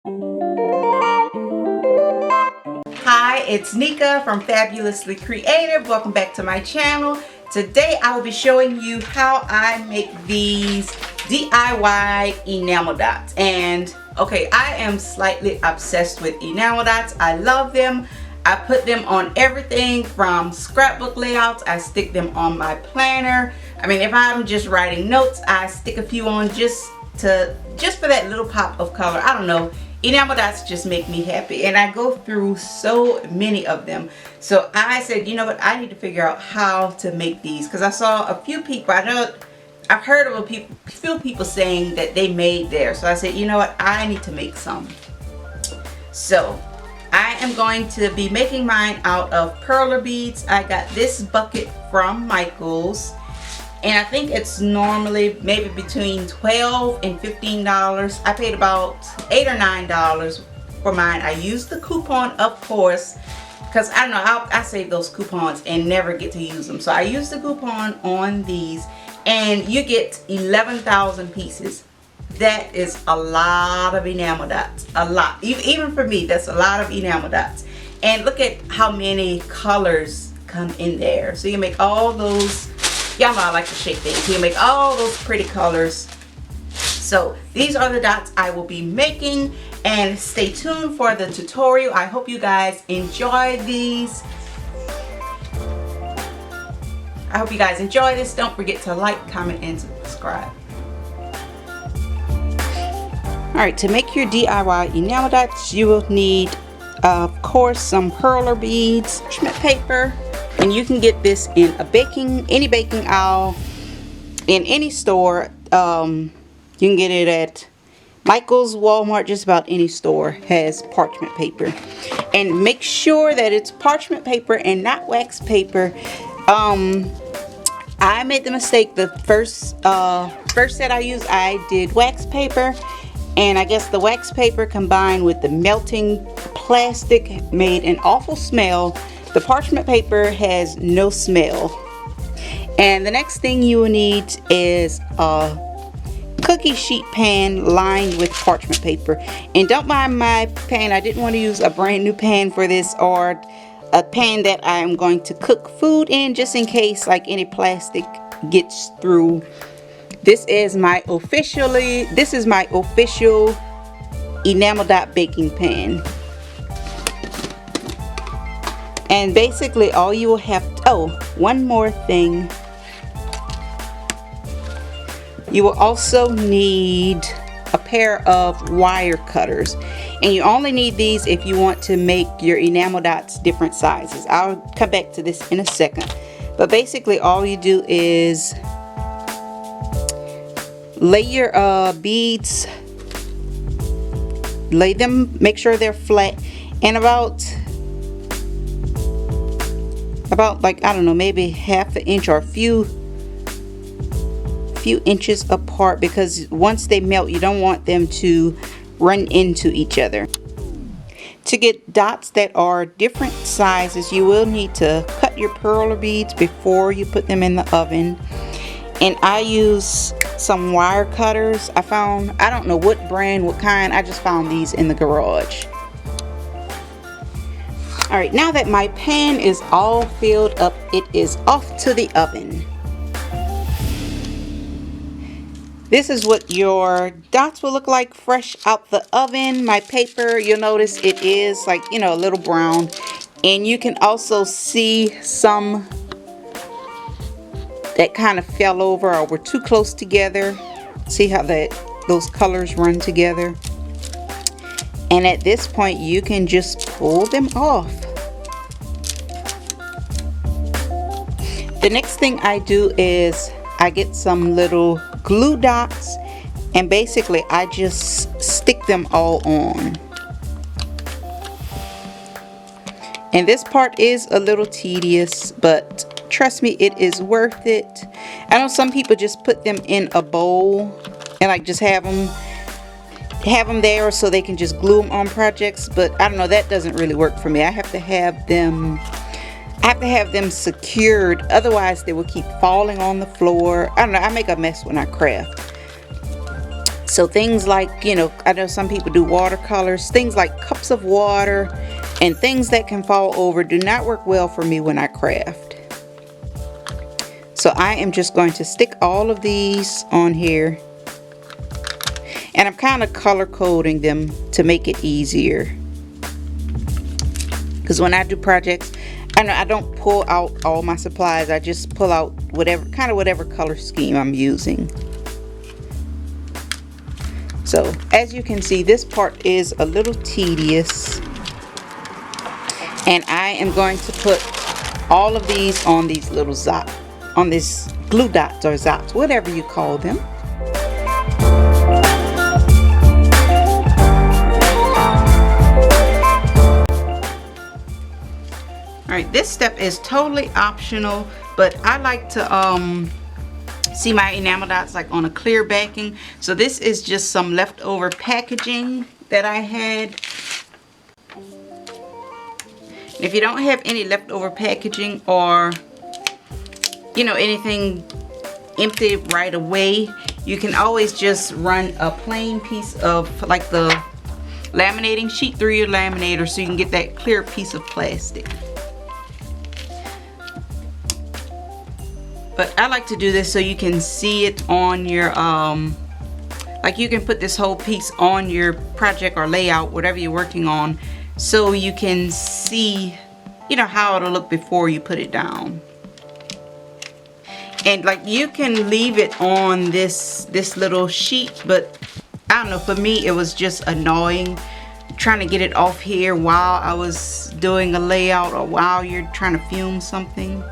Hi, it's Nika from Fabulously Creative. Welcome back to my channel. Today I will be showing you how I make these DIY enamel dots. And okay, I am slightly obsessed with enamel dots. I love them. I put them on everything from scrapbook layouts. I stick them on my planner. I mean, if I'm just writing notes, I stick a few on just for that little pop of color. I don't know. Enamel dots just make me happy, and I go through so many of them. So I said, you know what, I need to figure out how to make these, because I saw a few people, I've heard of a few people saying that they made theirs. So I said, you know what, I need to make some. So I am going to be making mine out of perler beads. I got this bucket from Michael's, and I think it's normally maybe between $12 and $15. I paid about $8 or $9 for mine. I used the coupon, of course, because I don't know, I save those coupons and never get to use them. So I used the coupon on these, and you get 11,000 pieces. That is a lot of enamel dots. A lot. Even for me, that's a lot of enamel dots. And look at how many colors come in there. So you make all those. Y'all know I like to shake things. You make all those pretty colors. So these are the dots I will be making, and stay tuned for the tutorial. I hope you guys enjoy these. I hope you guys enjoy this. Don't forget to like, comment, and subscribe. Alright, to make your DIY enamel dots, you will need, of course, some perler beads, parchment paper. And you can get this in any baking aisle, in any store. You can get it at Michael's, Walmart, just about any store has parchment paper. And make sure that it's parchment paper and not wax paper. I made the mistake the first set I used, I did wax paper. And I guess the wax paper combined with the melting plastic made an awful smell. The parchment paper has no smell. And the next thing you will need is a cookie sheet pan lined with parchment paper. And don't mind my pan. I didn't want to use a brand new pan for this, or a pan that I am going to cook food in, just in case like any plastic gets through. This is my official enamel dot baking pan. And basically all you will have to, oh, one more thing. You will also need a pair of wire cutters. And you only need these if you want to make your enamel dots different sizes. I'll come back to this in a second. But basically all you do is lay your beads, lay them, make sure they're flat, and about like, I don't know, maybe half an inch or a few inches apart, because once they melt you don't want them to run into each other. To get dots that are different sizes, you will need to cut your perler beads before you put them in the oven. And I use some wire cutters. I don't know what brand, what kind, I just found these in the garage. Alright, now that my pan is all filled up, it is off to the oven. This is what your dots will look like fresh out the oven. My paper, you'll notice it is like, you know, a little brown. And you can also see some that kind of fell over or were too close together. See how those colors run together? And at this point you can just pull them off. The next thing I do is I get some little glue dots, and basically I just stick them all on. And this part is a little tedious, but trust me, it is worth it. I know some people just put them in a bowl and like just have them there so they can just glue them on projects, but I don't know, that doesn't really work for me. I have to have them secured, otherwise they will keep falling on the floor. I don't know, I make a mess when I craft. So things like, you know, I know some people do watercolors, things like cups of water and things that can fall over do not work well for me when I craft. So I am just going to stick all of these on here, and I'm kind of color coding them to make it easier, because when I do projects, I don't pull out all my supplies. I just pull out whatever color scheme I'm using. So as you can see, this part is a little tedious, and I am going to put all of these on these little these glue dots or zops, whatever you call them. Alright, this step is totally optional, but I like to see my enamel dots like on a clear backing. So this is just some leftover packaging that I had. If you don't have any leftover packaging, or you know, anything empty right away, you can always just run a plain piece of like the laminating sheet through your laminator so you can get that clear piece of plastic. But I like to do this so you can see it on your like you can put this whole piece on your project or layout, whatever you're working on, so you can see, you know, how it'll look before you put it down. And like you can leave it on this little sheet, but I don't know, for me it was just annoying trying to get it off here while I was doing a layout or while you're trying to film something.